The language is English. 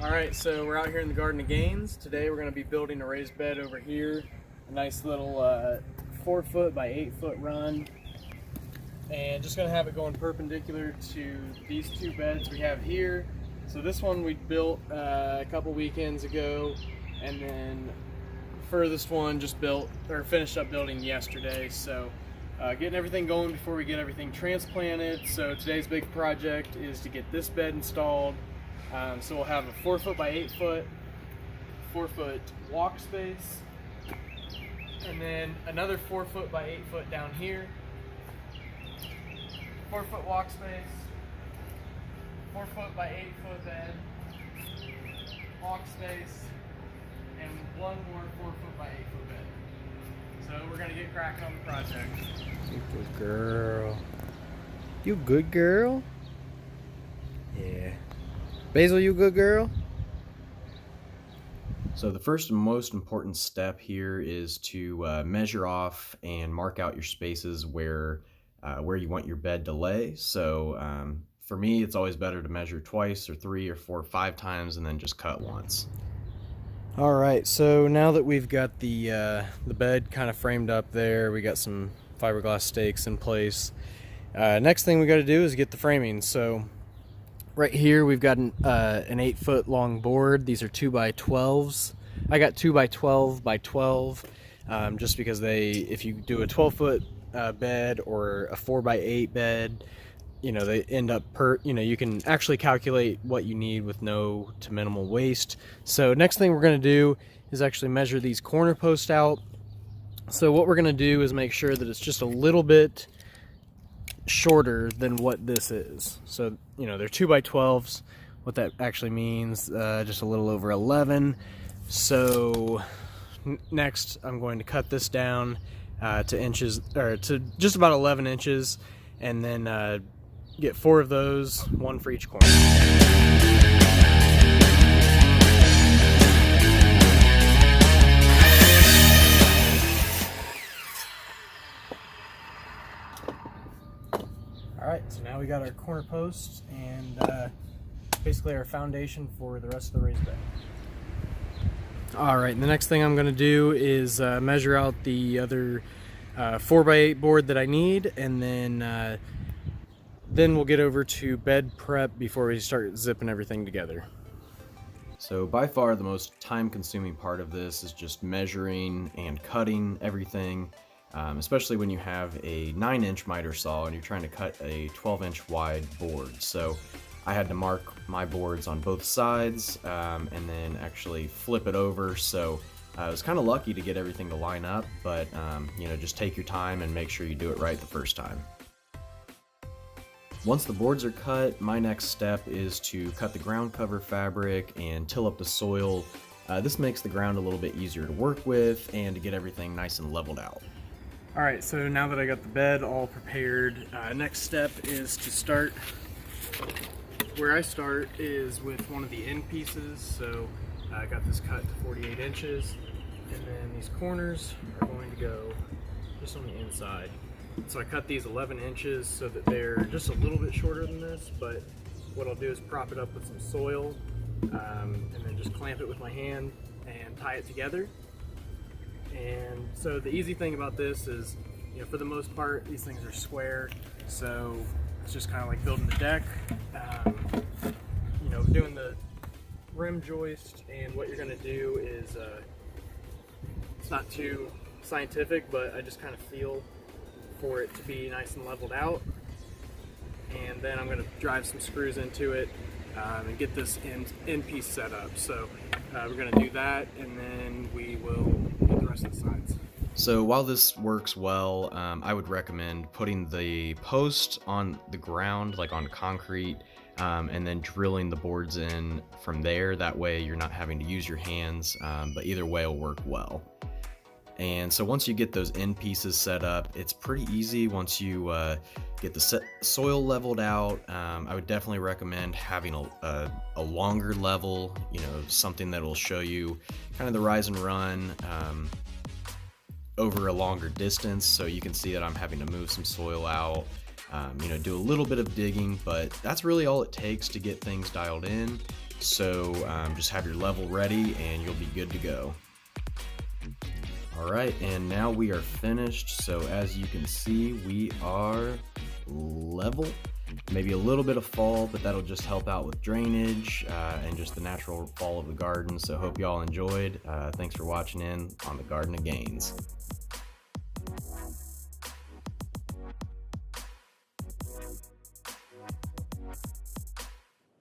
Alright, so we're out here in the Garden of Gaines. Today we're going to be building a raised bed over here. A nice little 4 foot by 8 foot run. And just going to have it going perpendicular to these two beds we have here. So this one we built a couple weekends ago, and then the furthest one just finished up building yesterday. So getting everything going before we get everything transplanted. So today's big project is to get this bed installed. So we'll have a 4 foot by 8 foot, 4 foot walk space, and then another 4 foot by 8 foot down here, 4 foot walk space, 4 foot by 8 foot bed, walk space, and one more 4 foot by 8 foot bed. So we're gonna get cracking on the project. You good girl. You good girl? Yeah. Basil, you good girl? So the first and most important step here is to measure off and mark out your spaces where you want your bed to lay. So for me, it's always better to measure twice or 3 or 4 or 5 times and then just cut once. All right, so now that we've got the bed kind of framed up there, we got some fiberglass stakes in place. Next thing we got to do is get the framing. So right here we've got an 8 foot long board. These are 2 by 12s. I got 2 by 12 by 12 just because if you do a 12 foot bed or a 4 by 8 bed, they end up you can actually calculate what you need with no to minimal waste. So next thing we're going to do is actually measure these corner posts out. So what we're going to do is make sure that it's just a little bit shorter than what this is. So they're 2 by 12s. What that actually means, just a little over 11. So next I'm going to cut this down to inches, or to just about 11 inches, and then get 4 of those, 1 for each corner. Alright, so now we got our corner posts and basically our foundation for the rest of the raised bed. Alright, the next thing I'm going to do is measure out the other 4 by 8 board that I need, and then we'll get over to bed prep before we start zipping everything together. So by far the most time-consuming part of this is just measuring and cutting everything. Especially when you have a 9-inch miter saw and you're trying to cut a 12-inch wide board. So I had to mark my boards on both sides and then actually flip it over. So I was kind of lucky to get everything to line up, but just take your time and make sure you do it right the first time. Once the boards are cut, my next step is to cut the ground cover fabric and till up the soil. This makes the ground a little bit easier to work with and to get everything nice and leveled out. Alright, so now that I got the bed all prepared, next step is to start. Where I start is with one of the end pieces. So I got this cut to 48 inches, and then these corners are going to go just on the inside. So I cut these 11 inches so that they're just a little bit shorter than this, but what I'll do is prop it up with some soil and then just clamp it with my hand and tie it together. And so the easy thing about this is, for the most part, these things are square, so it's just kind of like building the deck, doing the rim joist. And what you're going to do is, it's not too scientific, but I just kind of feel for it to be nice and leveled out. And then I'm going to drive some screws into it and get this end piece set up. So we're going to do that, and then we will get the rest of the sides. So while this works well, I would recommend putting the post on the ground, like on concrete, and then drilling the boards in from there. That way you're not having to use your hands, but either way will work well. And so once you get those end pieces set up, it's pretty easy. Once you get the soil leveled out, I would definitely recommend having a longer level, something that will show you kind of the rise and run over a longer distance, so you can see that I'm having to move some soil out, do a little bit of digging, but that's really all it takes to get things dialed in, So just have your level ready and you'll be good to go. Alright, and now we are finished. So as you can see, we are level. Maybe a little bit of fall, but that'll just help out with drainage and just the natural fall of the garden. So hope y'all enjoyed. Thanks for watching in on the Garden of Gains.